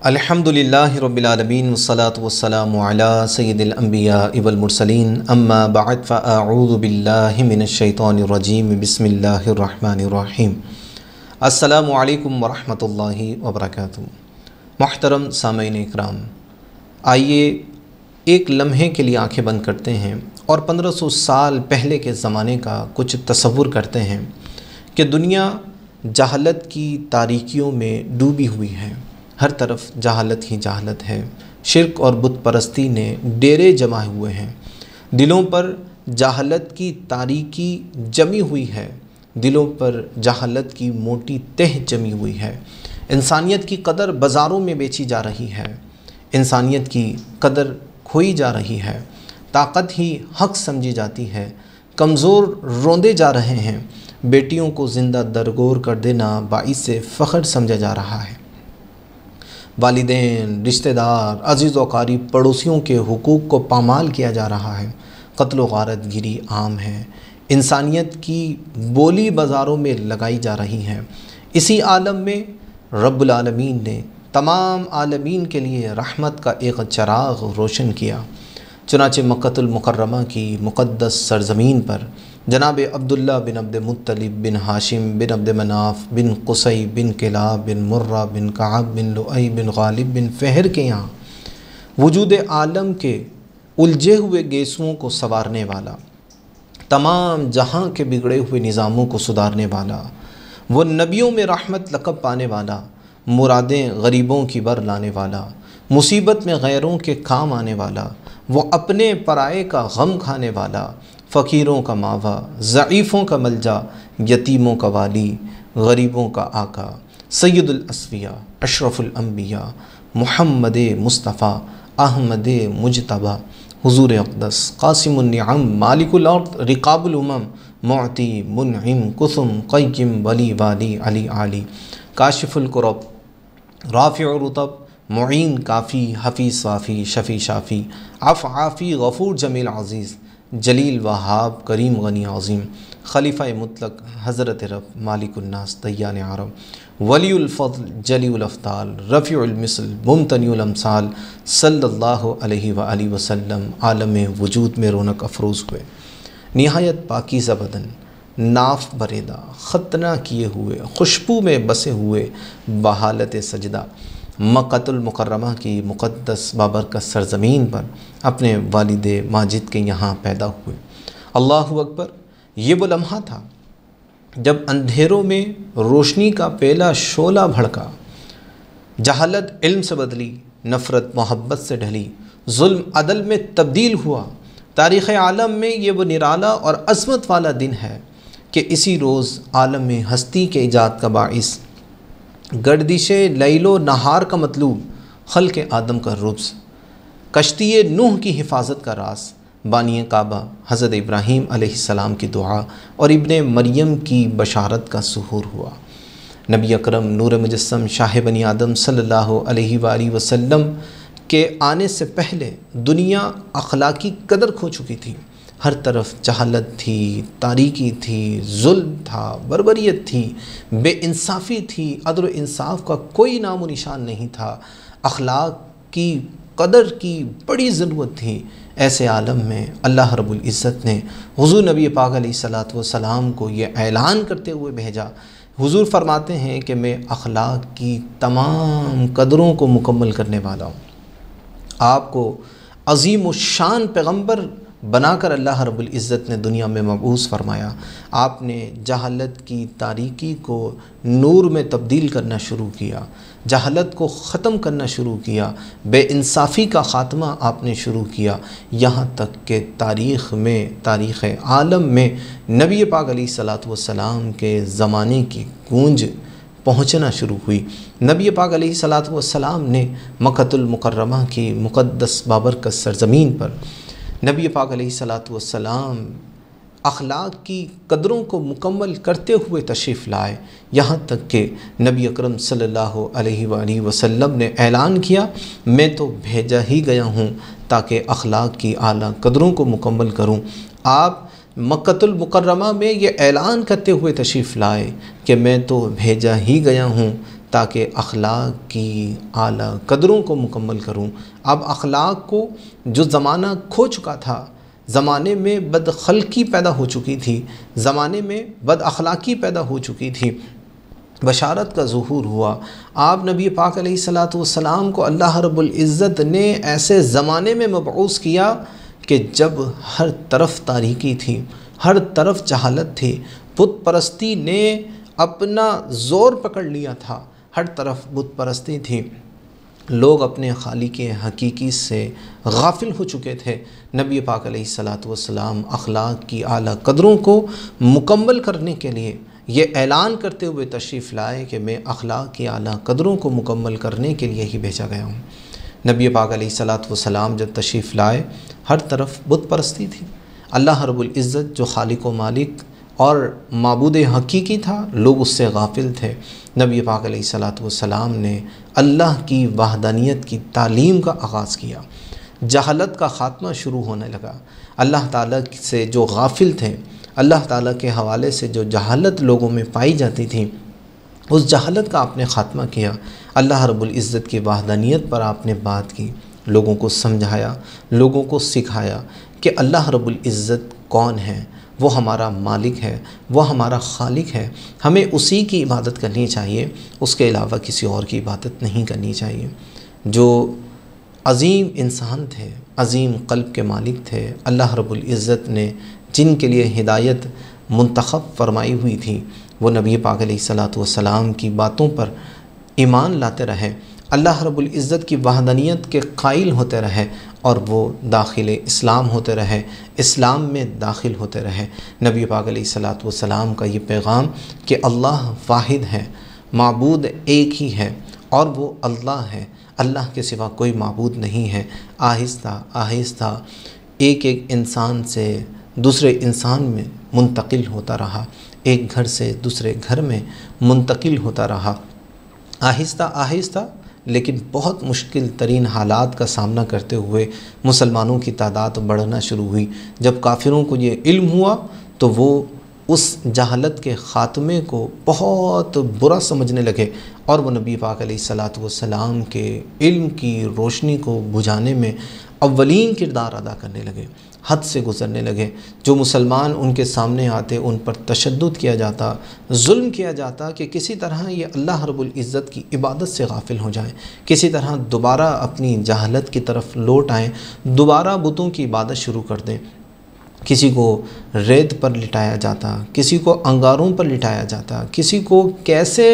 الحمدللہ رب العالمین والصلاة والسلام علی سید الانبیاء والمرسلین اما بعد فاعوذ باللہ من الشیطان الرجیم بسم اللہ الرحمن الرحیم۔ السلام علیکم ورحمۃ اللہ وبرکاتہ۔ محترم سامعین اکرام، آئیے ایک لمحے کے لیے آنکھیں بند کرتے ہیں اور 1500 سال پہلے کے زمانے کا کچھ تصور کرتے ہیں کہ دنیا جہالت کی تاریکیوں میں ڈوبی ہوئی ہے۔ ہر طرف جہالت ہی جہالت ہے، شرک اور بت پرستی نے ڈیرے جمائے ہوئے ہیں، دلوں پر جہالت کی تاریکی جمی ہوئی ہے، دلوں پر جہالت کی موٹی تہ جمی ہوئی ہے۔ انسانیت کی قدر بازاروں میں بیچی جا رہی ہے، انسانیت کی قدر کھوئی جا رہی ہے، طاقت ہی حق سمجھی جاتی ہے، کمزور روندے جا رہے ہیں، بیٹیوں کو زندہ درگور کر دینا باعث فخر سمجھا جا رہا ہے، والدین، رشتہ دار، عزیز و قریب، پڑوسیوں کے حقوق کو پامال کیا جا رہا ہے، قتل و غارت گیری عام ہے، انسانیت کی بولی بازاروں میں لگائی جا رہی ہے۔ اسی عالم میں رب العالمین نے تمام عالمین کے لیے رحمت کا ایک چراغ روشن کیا۔ چنانچہ مکۃ المکرمہ کی مقدس سرزمین پر جناب عبداللہ بن عبد مطلب بن ہاشم بن عبد مناف بن قصی بن کلاب بن مرہ بن کعب بن لؤی بن غالب بن فہر کے یہاں وجود عالم کے الجھے ہوئے گیسوؤں کو سنوارنے والا، تمام جہاں کے بگڑے ہوئے نظاموں کو سدھارنے والا، وہ نبیوں میں رحمت لقب پانے والا، مرادیں غریبوں کی بر لانے والا، مصیبت میں غیروں کے کام آنے والا، وہ اپنے پرائے کا غم کھانے والا، فقیروں کا ماوا، ضعیفوں کا ملجا، یتیموں کا والی، غریبوں کا آقا، سید الاسفیاء، اشرف الانبیاء، محمد مصطفیٰ، احمد مجتبیٰ، حضور اقدس، قاسم النعم، مالک الارض، رقاب الامم، معطی، منعم، قسم، قیم، ولی والی، علی عالی، کاشف الکرب، رافع الرتب، معین کافی، حفیظ وافی، شفیع شافی، عفو غفور جمیل عزیز، جلیل وہاب، کریم غنی عظیم، خلیفہ مطلق، حضرت رب، مالک الناس، دیان عرب، ولی الفضل، جلی الافضال، رفیع المثل، ممتنع الامثال، صلی اللہ علیہ وآلہ وسلم عالم وجود میں رونق افروز ہوئے۔ نہایت پاکیزہ بدن، ناف بریدہ، ختنہ کیے ہوئے، خوشبو میں بسے ہوئے، بحالت سجدہ، مکۃ المکرمہ کی مقدس بابرکت سرزمین پر اپنے والد ماجد کے یہاں پیدا ہوئے۔ اللہ اکبر! یہ وہ لمحہ تھا جب اندھیروں میں روشنی کا پہلا شعلہ بھڑکا، جہالت علم سے بدلی، نفرت محبت سے ڈھلی، ظلم عدل میں تبدیل ہوا۔ تاریخ عالم میں یہ وہ نرالا اور عظمت والا دن ہے کہ اسی روز عالم میں ہستی کے ایجاد کا باعث، گردش لیل و نہار کا مطلوب، خلق آدم کا ربز، کشتی نوح کی حفاظت کا راز، بانی کعبہ حضرت ابراہیم علیہ السلام کی دعا اور ابن مریم کی بشارت کا ظہور ہوا۔ نبی اکرم نور مجسم شاہ بنی آدم صلی اللہ علیہ وآلہ وسلم کے آنے سے پہلے دنیا اخلاقی قدر کھو چکی تھی۔ ہر طرف جہالت تھی، تاریکی تھی، ظلم تھا، بربریت تھی، بے انصافی تھی، عدل و انصاف کا کوئی نام و نشان نہیں تھا، اخلاق کی قدر کی بڑی ضرورت تھی۔ ایسے عالم میں اللہ رب العزت نے حضور نبی پاک علیہ الصلاۃ والسلام کو یہ اعلان کرتے ہوئے بھیجا۔ حضور فرماتے ہیں کہ میں اخلاق کی تمام قدروں کو مکمل کرنے والا ہوں۔ آپ کو عظیم الشان پیغمبر بنا کر اللہ رب العزت نے دنیا میں مبعوث فرمایا۔ آپ نے جہالت کی تاریکی کو نور میں تبدیل کرنا شروع کیا، جہالت کو ختم کرنا شروع کیا، بے انصافی کا خاتمہ آپ نے شروع کیا، یہاں تک کہ تاریخ میں، تاریخ عالم میں نبی پاک علیہ الصلاۃ والسلام کے زمانے کی گونج پہنچنا شروع ہوئی۔ نبی پاک علیہ الصلاۃ والسلام نے مکۃ المکرمہ کی مقدس بابرکت سرزمین پر نبی پاک علیہ الصلاۃ والسلام اخلاق کی قدروں کو مکمل کرتے ہوئے تشریف لائے، یہاں تک کہ نبی اکرم صلی اللہ علیہ وآلہ وسلم نے اعلان کیا، میں تو بھیجا ہی گیا ہوں تاکہ اخلاق کی اعلیٰ قدروں کو مکمل کروں۔ آپ مکۃ المکرمہ میں یہ اعلان کرتے ہوئے تشریف لائے کہ میں تو بھیجا ہی گیا ہوں تاکہ اخلاق کی اعلیٰ قدروں کو مکمل کروں۔ اب اخلاق کو جو زمانہ کھو چکا تھا، زمانے میں بد خلقی پیدا ہو چکی تھی، زمانے میں بد اخلاقی پیدا ہو چکی تھی، بشارت کا ظہور ہوا۔ آپ نبی پاک علیہ الصلاۃ والسلام کو اللہ رب العزت نے ایسے زمانے میں مبعوث کیا کہ جب ہر طرف تاریکی تھی، ہر طرف جہالت تھی، بت پرستی نے اپنا زور پکڑ لیا تھا، ہر طرف بت پرستی تھی، لوگ اپنے خالق حقیقی سے غافل ہو چکے تھے۔ نبی پاک علیہ الصلاۃ والسلام اخلاق کی اعلیٰ قدروں کو مکمل کرنے کے لیے یہ اعلان کرتے ہوئے تشریف لائے کہ میں اخلاق کی اعلیٰ قدروں کو مکمل کرنے کے لیے ہی بھیجا گیا ہوں۔ نبی پاک علیہ الصلاۃ والسلام جب تشریف لائے، ہر طرف بت پرستی تھی۔ اللہ رب العزت جو خالق و مالک اور معبود حقیقی تھا، لوگ اس سے غافل تھے۔ نبی پاک علیہ الصلاۃ والسلام نے اللہ کی وحدانیت کی تعلیم کا آغاز کیا، جہالت کا خاتمہ شروع ہونے لگا۔ اللہ تعالیٰ سے جو غافل تھے، اللہ تعالیٰ کے حوالے سے جو جہالت لوگوں میں پائی جاتی تھی، اس جہالت کا آپ نے خاتمہ کیا۔ اللہ رب العزت کی وحدانیت پر آپ نے بات کی، لوگوں کو سمجھایا، لوگوں کو سکھایا کہ اللہ رب العزت کون ہے، وہ ہمارا مالک ہے، وہ ہمارا خالق ہے، ہمیں اسی کی عبادت کرنی چاہیے، اس کے علاوہ کسی اور کی عبادت نہیں کرنی چاہیے۔ جو عظیم انسان تھے، عظیم قلب کے مالک تھے، اللہ رب العزت نے جن کے لیے ہدایت منتخب فرمائی ہوئی تھی، وہ نبی پاک علیہ الصلاۃ والسلام کی باتوں پر ایمان لاتے رہے، اللہ رب العزت کی وحدانیت کے قائل ہوتے رہے، اور وہ داخل اسلام ہوتے رہے، اسلام میں داخل ہوتے رہے۔ نبی پاک علیہ الصلاۃ والسلام کا یہ پیغام کہ اللہ واحد ہے، معبود ایک ہی ہے، اور وہ اللہ ہے، اللہ کے سوا کوئی معبود نہیں ہے، آہستہ آہستہ ایک ایک انسان سے دوسرے انسان میں منتقل ہوتا رہا، ایک گھر سے دوسرے گھر میں منتقل ہوتا رہا، آہستہ آہستہ، لیکن بہت مشکل ترین حالات کا سامنا کرتے ہوئے مسلمانوں کی تعداد بڑھنا شروع ہوئی۔ جب کافروں کو یہ علم ہوا تو وہ اس جہالت کے خاتمے کو بہت برا سمجھنے لگے، اور وہ نبی پاک علیہ الصلاۃ والسلام کے علم کی روشنی کو بجھانے میں اولین کردار ادا کرنے لگے، حد سے گزرنے لگے۔ جو مسلمان ان کے سامنے آتے ان پر تشدد کیا جاتا، ظلم کیا جاتا کہ کسی طرح یہ اللہ رب العزت کی عبادت سے غافل ہو جائیں، کسی طرح دوبارہ اپنی جہالت کی طرف لوٹ آئیں، دوبارہ بتوں کی عبادت شروع کر دیں۔ کسی کو ریت پر لٹایا جاتا، کسی کو انگاروں پر لٹایا جاتا، کسی کو کیسے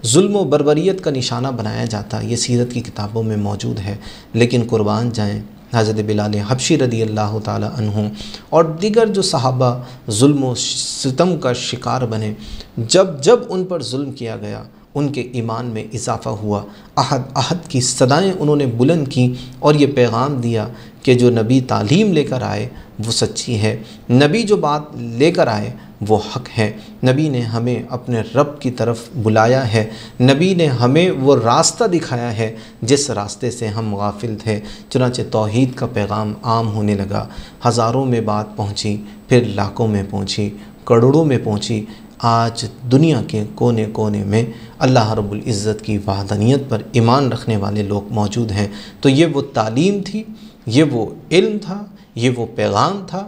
ظلم و بربریت کا نشانہ بنایا جاتا، یہ سیرت کی کتابوں میں موجود ہے۔ لیکن قربان جائیں حضرت بلال حبشی رضی اللہ تعالی عنہ اور دیگر جو صحابہ ظلم و ستم کا شکار بنے، جب ان پر ظلم کیا گیا ان کے ایمان میں اضافہ ہوا، احد کی صدائیں انہوں نے بلند کی، اور یہ پیغام دیا کہ جو نبی تعلیم لے کر آئے وہ سچی ہے، نبی جو بات لے کر آئے وہ حق ہے، نبی نے ہمیں اپنے رب کی طرف بلایا ہے، نبی نے ہمیں وہ راستہ دکھایا ہے جس راستے سے ہم غافل تھے۔ چنانچہ توحید کا پیغام عام ہونے لگا، ہزاروں میں بات پہنچی، پھر لاکھوں میں پہنچی، کروڑوں میں پہنچی۔ آج دنیا کے کونے کونے میں اللہ رب العزت کی وحدانیت پر ایمان رکھنے والے لوگ موجود ہیں۔ تو یہ وہ تعلیم تھی، یہ وہ علم تھا، یہ وہ پیغام تھا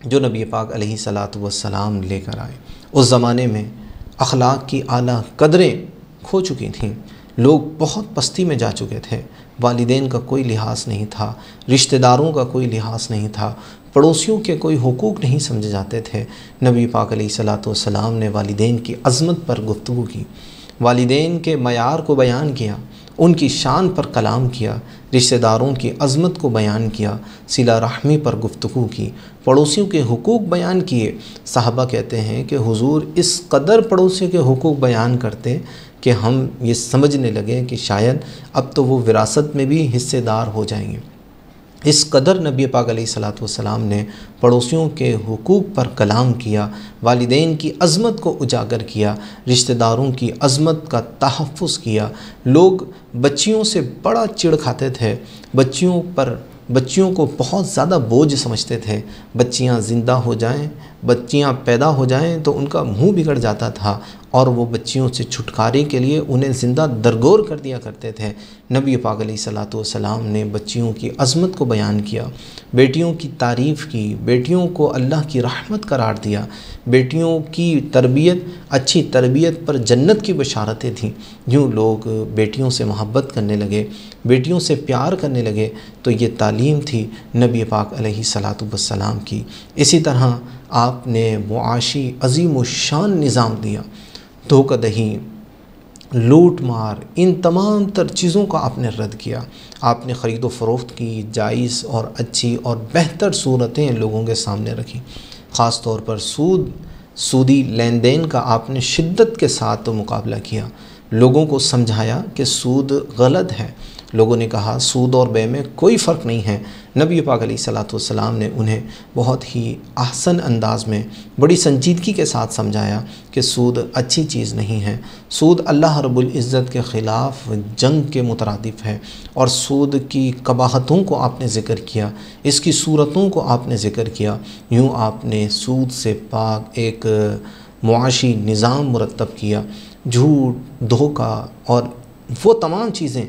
جو نبی پاک علیہ الصلاۃ والسلام لے کر آئے۔ اس زمانے میں اخلاق کی اعلیٰ قدریں کھو چکی تھیں، لوگ بہت پستی میں جا چکے تھے، والدین کا کوئی لحاظ نہیں تھا، رشتہ داروں کا کوئی لحاظ نہیں تھا، پڑوسیوں کے کوئی حقوق نہیں سمجھے جاتے تھے۔ نبی پاک علیہ الصلاۃ والسلام نے والدین کی عظمت پر گفتگو کی، والدین کے معیار کو بیان کیا، ان کی شان پر کلام کیا، رشتہ داروں کی عظمت کو بیان کیا، صلہ رحمی پر گفتگو کی، پڑوسیوں کے حقوق بیان کیے۔ صحابہ کہتے ہیں کہ حضور اس قدر پڑوسیوں کے حقوق بیان کرتے کہ ہم یہ سمجھنے لگے کہ شاید اب تو وہ وراثت میں بھی حصے دار ہو جائیں گے۔ اس قدر نبی پاک علیہ الصلاۃ والسلام نے پڑوسیوں کے حقوق پر کلام کیا، والدین کی عظمت کو اجاگر کیا، رشتہ داروں کی عظمت کا تحفظ کیا۔ لوگ بچیوں سے بڑا چڑ کھاتے تھے، بچیوں کو بہت زیادہ بوجھ سمجھتے تھے، بچیاں زندہ ہو جائیں بچیاں پیدا ہو جائیں تو ان کا منہ بگڑ جاتا تھا اور وہ بچیوں سے چھٹکارے کے لیے انہیں زندہ درگور کر دیا کرتے تھے۔ نبی پاک علیہ الصلوۃ والسلام نے بچیوں کی عظمت کو بیان کیا، بیٹیوں کی تعریف کی، بیٹیوں کو اللہ کی رحمت قرار دیا، بیٹیوں کی تربیت، اچھی تربیت پر جنت کی بشارتیں تھیں۔ یوں لوگ بیٹیوں سے محبت کرنے لگے، بیٹیوں سے پیار کرنے لگے، تو یہ تعلیم تھی نبی پاک علیہ الصلوۃ والسلام کی۔ اسی طرح آپ نے معاشی عظیم الشان نظام دیا، دھوکہ دہی، لوٹ مار، ان تمام تر چیزوں کا آپ نے رد کیا۔ آپ نے خرید و فروخت کی جائز اور اچھی اور بہتر صورتیں لوگوں کے سامنے رکھی۔ خاص طور پر سودی لین دین کا آپ نے شدت کے ساتھ مقابلہ کیا، لوگوں کو سمجھایا کہ سود غلط ہے۔ لوگوں نے کہا سود اور بے میں کوئی فرق نہیں ہے۔ نبی پاک علیہ الصلوۃ والسلام نے انہیں بہت ہی احسن انداز میں بڑی سنجیدگی کے ساتھ سمجھایا کہ سود اچھی چیز نہیں ہے، سود اللہ رب العزت کے خلاف جنگ کے مترادف ہے، اور سود کی قباحتوں کو آپ نے ذکر کیا، اس کی صورتوں کو آپ نے ذکر کیا۔ یوں آپ نے سود سے پاک ایک معاشی نظام مرتب کیا۔ جھوٹ، دھوکہ اور وہ تمام چیزیں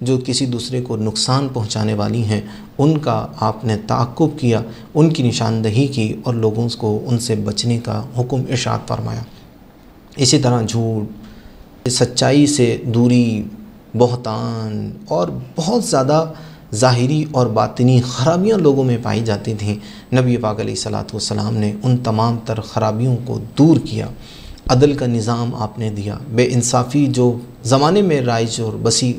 جو کسی دوسرے کو نقصان پہنچانے والی ہیں، ان کا آپ نے تعاقب کیا، ان کی نشاندہی کی اور لوگوں کو ان سے بچنے کا حکم ارشاد فرمایا۔ اسی طرح جھوٹ، سچائی سے دوری، بہتان اور بہت زیادہ ظاہری اور باطنی خرابیاں لوگوں میں پائی جاتی تھیں، نبی پاک علیہ الصلوۃ والسلام نے ان تمام تر خرابیوں کو دور کیا۔ عدل کا نظام آپ نے دیا، بے انصافی جو زمانے میں رائج اور بسی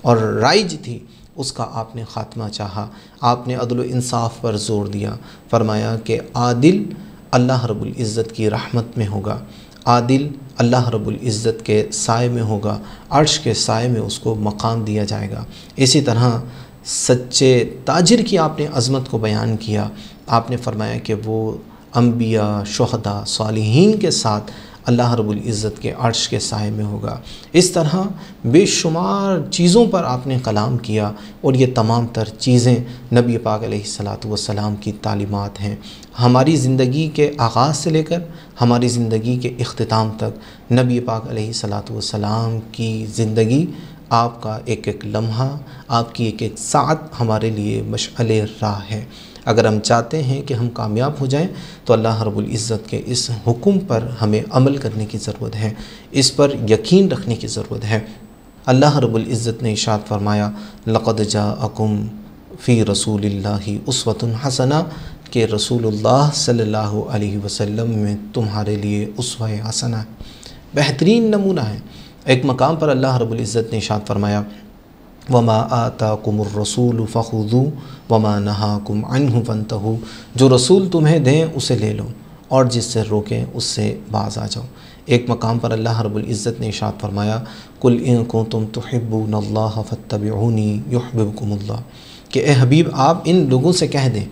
اور رائج تھی، اس کا آپ نے خاتمہ چاہا۔ آپ نے عدل و انصاف پر زور دیا، فرمایا کہ عادل اللہ رب العزت کی رحمت میں ہوگا، عادل اللہ رب العزت کے سائے میں ہوگا، عرش کے سائے میں اس کو مقام دیا جائے گا۔ اسی طرح سچے تاجر کی آپ نے عظمت کو بیان کیا۔ آپ نے فرمایا کہ وہ انبیاء، شہداء، صالحین کے ساتھ اللہ رب العزت کے عرش کے سائے میں ہوگا۔ اس طرح بے شمار چیزوں پر آپ نے کلام کیا، اور یہ تمام تر چیزیں نبی پاک علیہ الصلوۃ والسلام کی تعلیمات ہیں۔ ہماری زندگی کے آغاز سے لے کر ہماری زندگی کے اختتام تک نبی پاک علیہ الصلوۃ والسلام کی زندگی، آپ کا ایک ایک لمحہ، آپ کی ایک ایک ساعت ہمارے لیے مشعل راہ ہے۔ اگر ہم چاہتے ہیں کہ ہم کامیاب ہو جائیں تو اللہ رب العزت کے اس حکم پر ہمیں عمل کرنے کی ضرورت ہے، اس پر یقین رکھنے کی ضرورت ہے۔ اللہ رب العزت نے ارشاد فرمایا لقد جاءکم فی رسول اللہ اسوۃ حسنہ، کہ رسول اللہ صلی اللہ علیہ وسلم میں تمہارے لیے اسوہ حسنہ، بہترین نمونہ ہے۔ ایک مقام پر اللہ رب العزت نے ارشاد فرمایا وما آتاکم الرسول فخذوہ وما نہاکم عنہ فانتہوا، جو رسول تمہیں دیں اسے لے لو، اور جس سے روکیں اس سے باز آ جاؤ۔ ایک مقام پر اللہ رب العزت نے ارشاد فرمایا قل ان کنتم تحبون اللہ فاتبعونی یحببکم اللہ، کہ اے حبیب آپ ان لوگوں سے کہہ دیں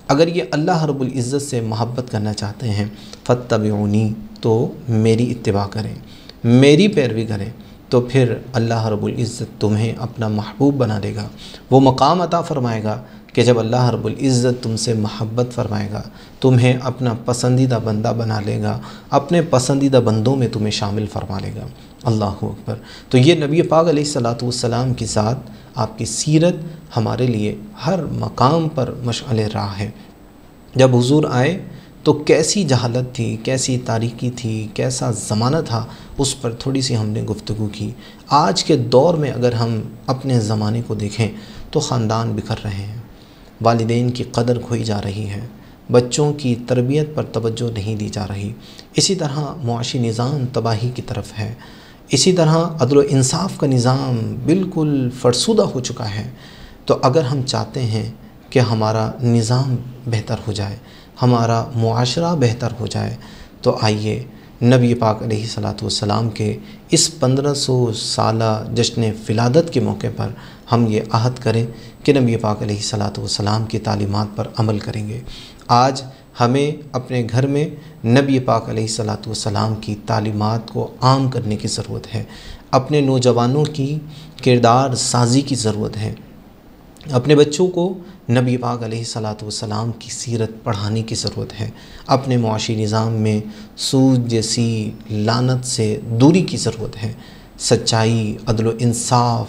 اگر یہ اللہ رب العزت سے محبت کرنا چاہتے ہیں، فاتبعونی، تو میری اتباع کریں، میری پیروی کریں، تو پھر اللہ رب العزت تمہیں اپنا محبوب بنا دے گا۔ وہ مقام عطا فرمائے گا کہ جب اللہ رب العزت تم سے محبت فرمائے گا، تمہیں اپنا پسندیدہ بندہ بنا لے گا، اپنے پسندیدہ بندوں میں تمہیں شامل فرما لے گا۔ اللہ اکبر۔ تو یہ نبی پاک علیہ الصلوۃ والسلام کی ذات، آپ کی سیرت ہمارے لیے ہر مقام پر مشعل راہ ہے۔ جب حضور آئے تو کیسی جہالت تھی، کیسی تاریکی تھی، کیسا زمانہ تھا، اس پر تھوڑی سی ہم نے گفتگو کی۔ آج کے دور میں اگر ہم اپنے زمانے کو دیکھیں تو خاندان بکھر رہے ہیں، والدین کی قدر کھوئی جا رہی ہے، بچوں کی تربیت پر توجہ نہیں دی جا رہی، اسی طرح معاشی نظام تباہی کی طرف ہے، اسی طرح عدل و انصاف کا نظام بالکل فرسودہ ہو چکا ہے۔ تو اگر ہم چاہتے ہیں کہ ہمارا نظام بہتر ہو جائے، ہمارا معاشرہ بہتر ہو جائے، تو آئیے نبی پاک علیہ الصلوۃ والسلام کے اس 1500 سالہ جشن ولادت کے موقع پر ہم یہ عہد کریں کہ نبی پاک علیہ الصلوۃ والسلام کی تعلیمات پر عمل کریں گے۔ آج ہمیں اپنے گھر میں نبی پاک علیہ الصلوۃ والسلام کی تعلیمات کو عام کرنے کی ضرورت ہے، اپنے نوجوانوں کی کردار سازی کی ضرورت ہے۔ اپنے بچوں کو نبی پاک علیہ الصلاۃ والسلام کی سیرت پڑھانے کی ضرورت ہے۔ اپنے معاشی نظام میں سود جیسی لعنت سے دوری کی ضرورت ہے۔ سچائی، عدل و انصاف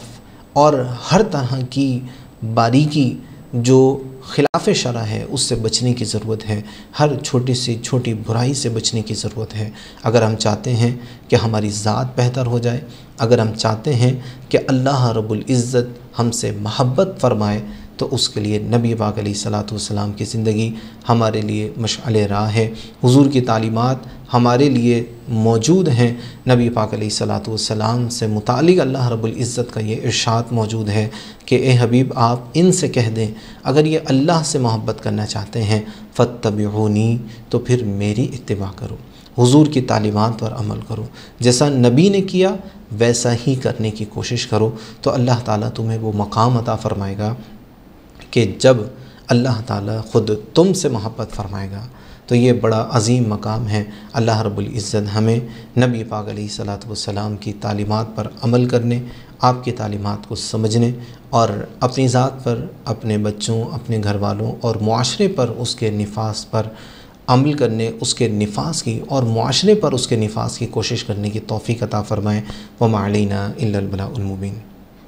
اور ہر طرح کی باریکی جو خلاف شرع ہے اس سے بچنے کی ضرورت ہے۔ ہر چھوٹی سے چھوٹی برائی سے بچنے کی ضرورت ہے۔ اگر ہم چاہتے ہیں کہ ہماری ذات بہتر ہو جائے، اگر ہم چاہتے ہیں کہ اللہ رب العزت ہم سے محبت فرمائے، تو اس کے لیے نبی پاک علیہ الصلاۃ والسلام کی زندگی ہمارے لیے مشعل راہ ہے۔ حضور کی تعلیمات ہمارے لیے موجود ہیں۔ نبی پاک علیہ الصلاۃ والسلام سے متعلق اللہ رب العزت کا یہ ارشاد موجود ہے کہ اے حبیب آپ ان سے کہہ دیں اگر یہ اللہ سے محبت کرنا چاہتے ہیں فاتبعونی، تو پھر میری اتباع کرو، حضور کی تعلیمات پر عمل کرو، جیسا نبی نے کیا ویسا ہی کرنے کی کوشش کرو، تو اللہ تعالیٰ تمہیں وہ مقام عطا فرمائے گا کہ جب اللہ تعالیٰ خود تم سے محبت فرمائے گا۔ تو یہ بڑا عظیم مقام ہے۔ اللہ رب العزت ہمیں نبی پاک علیہ الصلاۃ والسلام کی تعلیمات پر عمل کرنے، آپ کی تعلیمات کو سمجھنے اور اپنی ذات پر، اپنے بچوں، اپنے گھر والوں اور معاشرے پر اس کے نفاذ پر عمل کرنے، اس کے نفاذ کی اور معاشرے پر اس کے نفاذ کی کوشش کرنے کی توفیق عطا فرمائیں۔ وما علینا الا البلاغ المبین۔